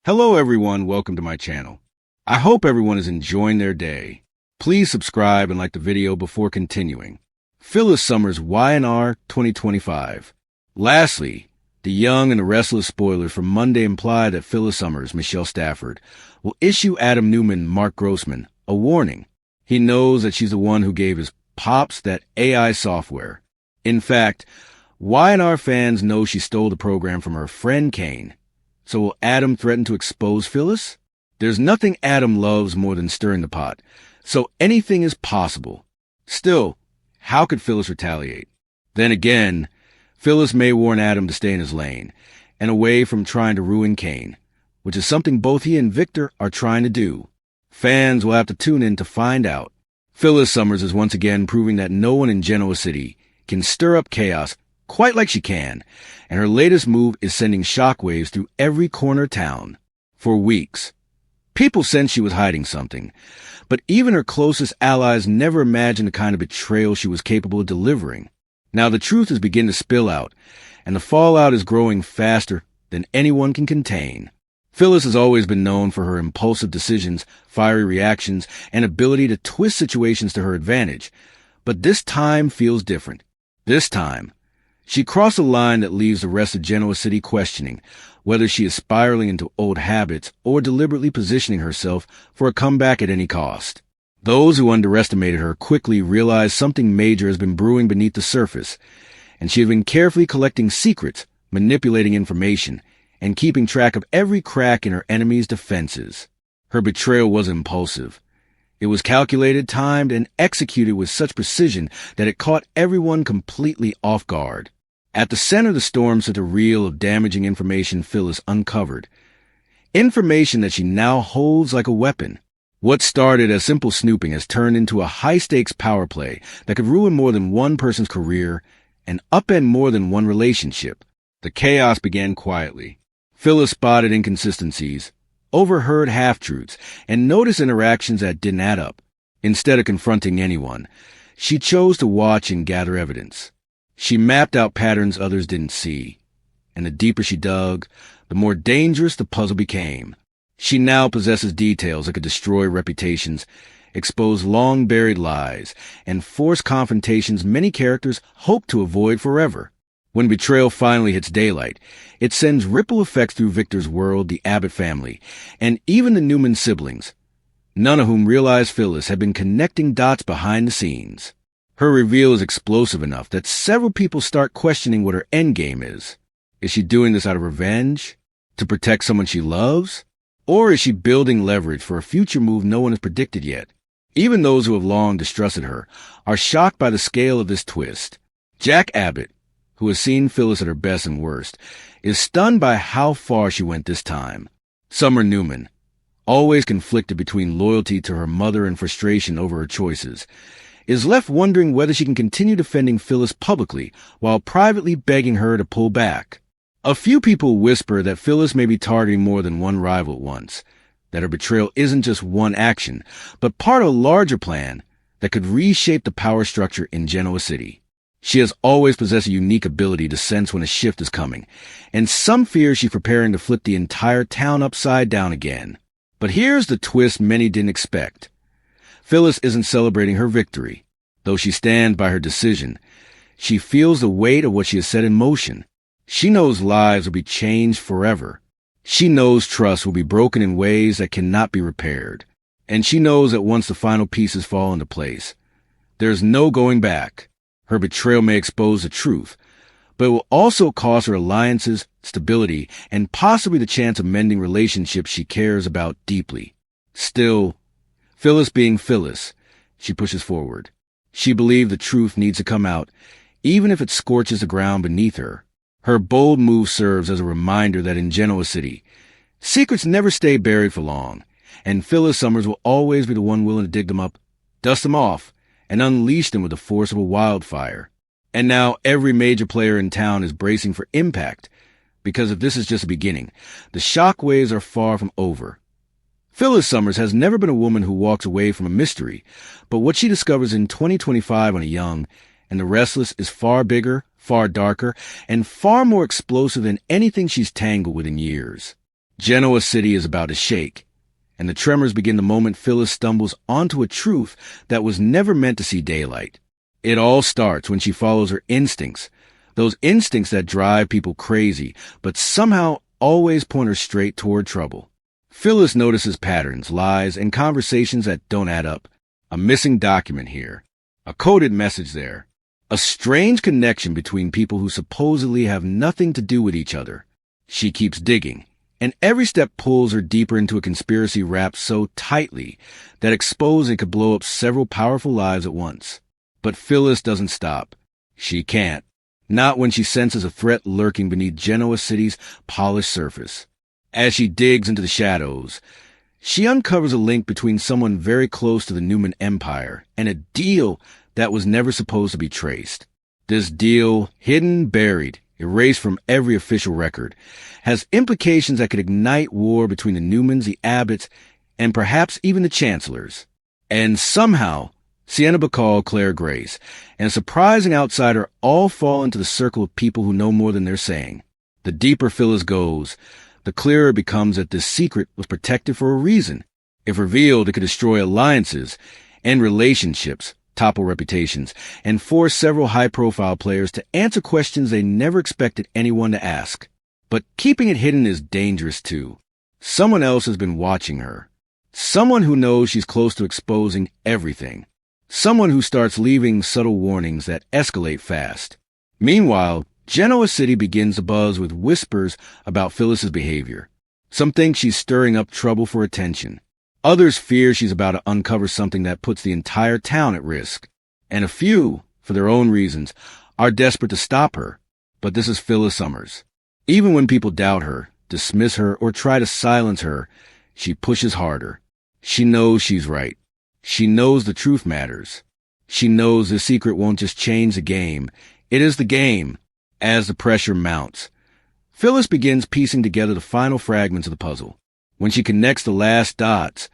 Hello everyone, welcome to my channel. I hope everyone is enjoying their day. Please subscribe and like the video before continuing. Phyllis Summers Y&R 2025. Lastly, the Young and the Restless spoilers from Monday imply that Phyllis Summers, Michelle Stafford, will issue Adam Newman, Mark Grossman, a warning. He knows that she's the one who gave his pops that AI software. In fact, Y&R fans know she stole the program from her friend Kane. So will Adam threaten to expose Phyllis? There's nothing Adam loves more than stirring the pot, so anything is possible. Still, how could Phyllis retaliate? Then again, Phyllis may warn Adam to stay in his lane and away from trying to ruin Kane, which is something both he and Victor are trying to do. Fans will have to tune in to find out. Phyllis Summers is once again proving that no one in Genoa City can stir up chaos quite like she can, and her latest move is sending shockwaves through every corner of town. For weeks, people sensed she was hiding something, but even her closest allies never imagined the kind of betrayal she was capable of delivering. Now the truth is beginning to spill out, and the fallout is growing faster than anyone can contain. Phyllis has always been known for her impulsive decisions, fiery reactions, and ability to twist situations to her advantage, but this time feels different. This time, she crossed a line that leaves the rest of Genoa City questioning whether she is spiraling into old habits or deliberately positioning herself for a comeback at any cost. Those who underestimated her quickly realized something major has been brewing beneath the surface, and she had been carefully collecting secrets, manipulating information, and keeping track of every crack in her enemy's defenses. Her betrayal was impulsive. It was calculated, timed, and executed with such precision that it caught everyone completely off guard. At the center of the storm sat a reel of damaging information Phyllis uncovered. Information that she now holds like a weapon. What started as simple snooping has turned into a high-stakes power play that could ruin more than one person's career and upend more than one relationship. The chaos began quietly. Phyllis spotted inconsistencies, overheard half-truths, and noticed interactions that didn't add up. Instead of confronting anyone, she chose to watch and gather evidence. She mapped out patterns others didn't see, and the deeper she dug, the more dangerous the puzzle became. She now possesses details that could destroy reputations, expose long-buried lies, and force confrontations many characters hope to avoid forever. When betrayal finally hits daylight, it sends ripple effects through Victor's world, the Abbott family, and even the Newman siblings, none of whom realized Phyllis had been connecting dots behind the scenes. Her reveal is explosive enough that several people start questioning what her endgame is. Is she doing this out of revenge? To protect someone she loves? Or is she building leverage for a future move no one has predicted yet? Even those who have long distrusted her are shocked by the scale of this twist. Jack Abbott, who has seen Phyllis at her best and worst, is stunned by how far she went this time. Summer Newman, always conflicted between loyalty to her mother and frustration over her choices, is left wondering whether she can continue defending Phyllis publicly while privately begging her to pull back. A few people whisper that Phyllis may be targeting more than one rival at once, that her betrayal isn't just one action, but part of a larger plan that could reshape the power structure in Genoa City. She has always possessed a unique ability to sense when a shift is coming, and some fear she's preparing to flip the entire town upside down again. But here's the twist many didn't expect. Phyllis isn't celebrating her victory. Though she stands by her decision, she feels the weight of what she has set in motion. She knows lives will be changed forever. She knows trust will be broken in ways that cannot be repaired. And she knows that once the final pieces fall into place, there's no going back. Her betrayal may expose the truth, but it will also cost her alliances, stability, and possibly the chance of mending relationships she cares about deeply. Still, Phyllis being Phyllis, she pushes forward. She believed the truth needs to come out, even if it scorches the ground beneath her. Her bold move serves as a reminder that in Genoa City, secrets never stay buried for long, and Phyllis Summers will always be the one willing to dig them up, dust them off, and unleash them with the force of a wildfire. And now every major player in town is bracing for impact, because if this is just the beginning, the shockwaves are far from over. Phyllis Summers has never been a woman who walks away from a mystery, but what she discovers in 2025 on a Young and the Restless is far bigger, far darker, and far more explosive than anything she's tangled with in years. Genoa City is about to shake, and the tremors begin the moment Phyllis stumbles onto a truth that was never meant to see daylight. It all starts when she follows her instincts, those instincts that drive people crazy, but somehow always point her straight toward trouble. Phyllis notices patterns, lies, and conversations that don't add up. A missing document here, a coded message there, a strange connection between people who supposedly have nothing to do with each other. She keeps digging, and every step pulls her deeper into a conspiracy wrapped so tightly that exposing could blow up several powerful lives at once. But Phyllis doesn't stop. She can't. Not when she senses a threat lurking beneath Genoa City's polished surface. As she digs into the shadows, she uncovers a link between someone very close to the Newman Empire and a deal that was never supposed to be traced. This deal, hidden, buried, erased from every official record, has implications that could ignite war between the Newmans, the Abbotts, and perhaps even the Chancellors. And somehow, Sienna Bacall, Claire Grace, and a surprising outsider all fall into the circle of people who know more than they're saying. The deeper Phyllis goes, the clearer it becomes that this secret was protected for a reason. If revealed, it could destroy alliances, end relationships, topple reputations, and force several high-profile players to answer questions they never expected anyone to ask. But keeping it hidden is dangerous too. Someone else has been watching her. Someone who knows she's close to exposing everything. Someone who starts leaving subtle warnings that escalate fast. Meanwhile, Genoa City begins to buzz with whispers about Phyllis's behavior. Some think she's stirring up trouble for attention. Others fear she's about to uncover something that puts the entire town at risk. And a few, for their own reasons, are desperate to stop her. But this is Phyllis Summers. Even when people doubt her, dismiss her, or try to silence her, she pushes harder. She knows she's right. She knows the truth matters. She knows the secret won't just change the game. It is the game. As the pressure mounts, Phyllis begins piecing together the final fragments of the puzzle. When she connects the last dots,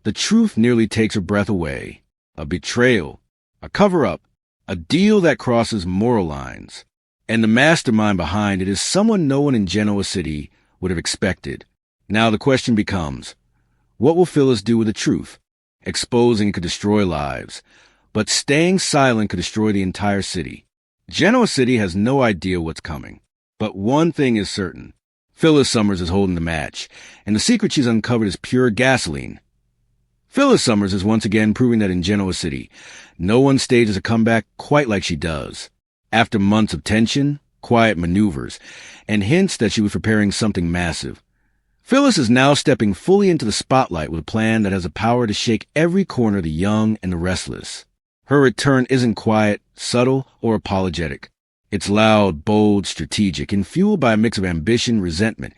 the truth nearly takes her breath away. A betrayal, a cover-up, a deal that crosses moral lines. And the mastermind behind it is someone no one in Genoa City would have expected. Now the question becomes, what will Phyllis do with the truth? Exposing could destroy lives, but staying silent could destroy the entire city. Genoa City has no idea what's coming. But one thing is certain. Phyllis Summers is holding the match, and the secret she's uncovered is pure gasoline. Phyllis Summers is once again proving that in Genoa City, no one stages a comeback quite like she does. After months of tension, quiet maneuvers, and hints that she was preparing something massive, Phyllis is now stepping fully into the spotlight with a plan that has the power to shake every corner of the young and the restless. Her return isn't quiet, subtle, or apologetic. It's loud, bold, strategic, and fueled by a mix of ambition, resentment,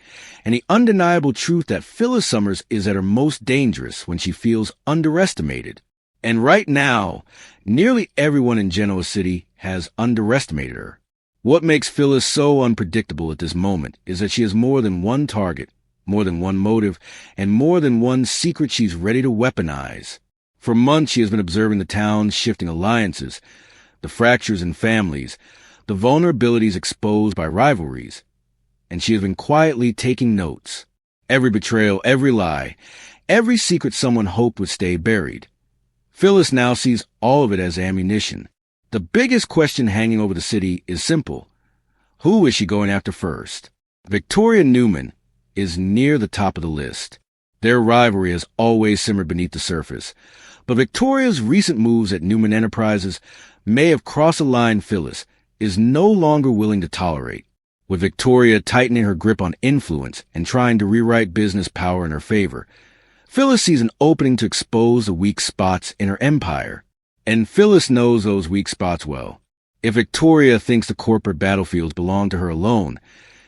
and the undeniable truth that Phyllis Summers is at her most dangerous when she feels underestimated. And right now, nearly everyone in Genoa City has underestimated her. What makes Phyllis so unpredictable at this moment is that she has more than one target, more than one motive, and more than one secret she's ready to weaponize. For months she has been observing the town's shifting alliances, the fractures in families, the vulnerabilities exposed by rivalries, and she has been quietly taking notes. Every betrayal, every lie, every secret someone hoped would stay buried. Phyllis now sees all of it as ammunition. The biggest question hanging over the city is simple. Who is she going after first? Victoria Newman is near the top of the list. Their rivalry has always simmered beneath the surface. But Victoria's recent moves at Newman Enterprises may have crossed a line Phyllis is no longer willing to tolerate. With Victoria tightening her grip on influence and trying to rewrite business power in her favor, Phyllis sees an opening to expose the weak spots in her empire. And Phyllis knows those weak spots well. If Victoria thinks the corporate battlefields belong to her alone,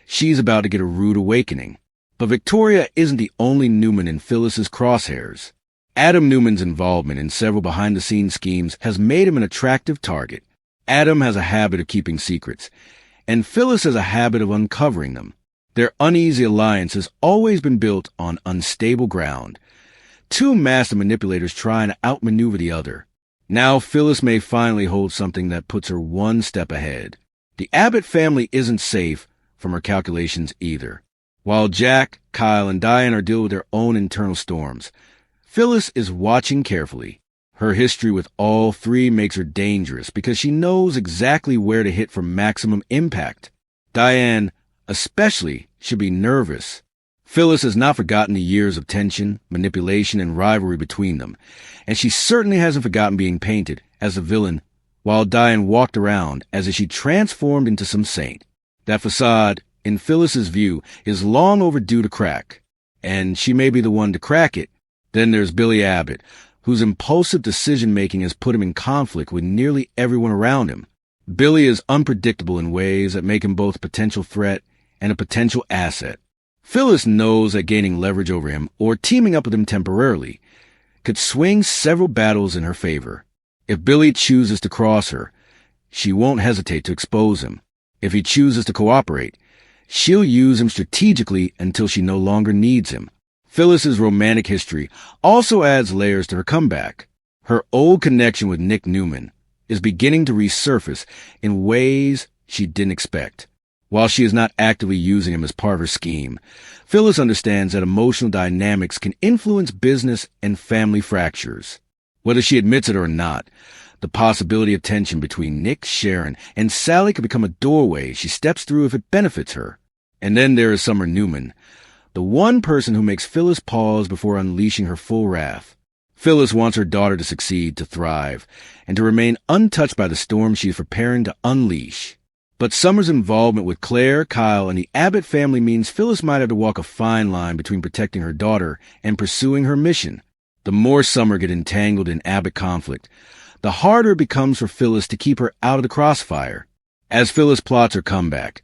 she's about to get a rude awakening. But Victoria isn't the only Newman in Phyllis's crosshairs. Adam Newman's involvement in several behind-the-scenes schemes has made him an attractive target. Adam has a habit of keeping secrets, and Phyllis has a habit of uncovering them. Their uneasy alliance has always been built on unstable ground. Two master manipulators trying to outmaneuver the other. Now Phyllis may finally hold something that puts her one step ahead. The Abbott family isn't safe from her calculations either. While Jack, Kyle, and Diane are dealing with their own internal storms, Phyllis is watching carefully. Her history with all three makes her dangerous because she knows exactly where to hit for maximum impact. Diane, especially, should be nervous. Phyllis has not forgotten the years of tension, manipulation, and rivalry between them, and she certainly hasn't forgotten being painted as a villain while Diane walked around as if she transformed into some saint. That facade, in Phyllis's view, is long overdue to crack, and she may be the one to crack it. Then there's Billy Abbott, whose impulsive decision-making has put him in conflict with nearly everyone around him. Billy is unpredictable in ways that make him both a potential threat and a potential asset. Phyllis knows that gaining leverage over him, or teaming up with him temporarily, could swing several battles in her favor. If Billy chooses to cross her, she won't hesitate to expose him. If he chooses to cooperate, she'll use him strategically until she no longer needs him. Phyllis's romantic history also adds layers to her comeback. Her old connection with Nick Newman is beginning to resurface in ways she didn't expect. While she is not actively using him as part of her scheme, Phyllis understands that emotional dynamics can influence business and family fractures. Whether she admits it or not, the possibility of tension between Nick, Sharon, and Sally could become a doorway she steps through if it benefits her. And then there is Summer Newman, the one person who makes Phyllis pause before unleashing her full wrath. Phyllis wants her daughter to succeed, to thrive, and to remain untouched by the storm she is preparing to unleash. But Summer's involvement with Claire, Kyle, and the Abbott family means Phyllis might have to walk a fine line between protecting her daughter and pursuing her mission. The more Summer gets entangled in Abbott conflict, the harder it becomes for Phyllis to keep her out of the crossfire. As Phyllis plots her comeback,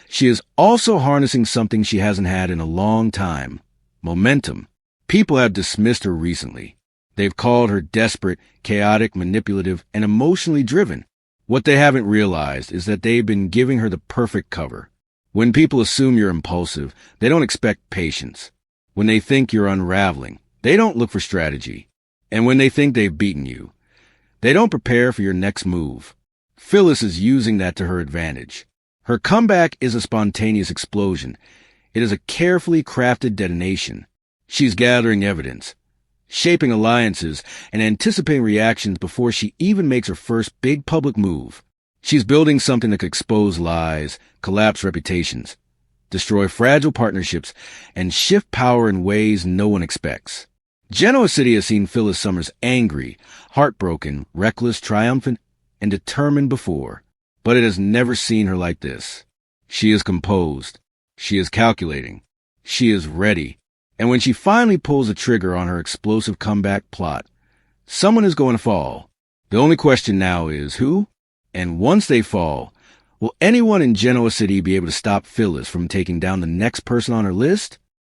she is also harnessing something she hasn't had in a long time: momentum. People have dismissed her recently. They've called her desperate, chaotic, manipulative, and emotionally driven. What they haven't realized is that they've been giving her the perfect cover. When people assume you're impulsive, they don't expect patience. When they think you're unraveling, they don't look for strategy. And when they think they've beaten you, they don't prepare for your next move. Phyllis is using that to her advantage. Her comeback is a spontaneous explosion. It is a carefully crafted detonation. She's gathering evidence, shaping alliances, and anticipating reactions before she even makes her first big public move. She's building something that could expose lies, collapse reputations, destroy fragile partnerships, and shift power in ways no one expects. Genoa City has seen Phyllis Summers angry, heartbroken, reckless, triumphant, and determined before, but it has never seen her like this. She is composed. She is calculating. She is ready. And when she finally pulls the trigger on her explosive comeback plot, someone is going to fall. The only question now is who? And once they fall, will anyone in Genoa City be able to stop Phyllis from taking down the next person on her list?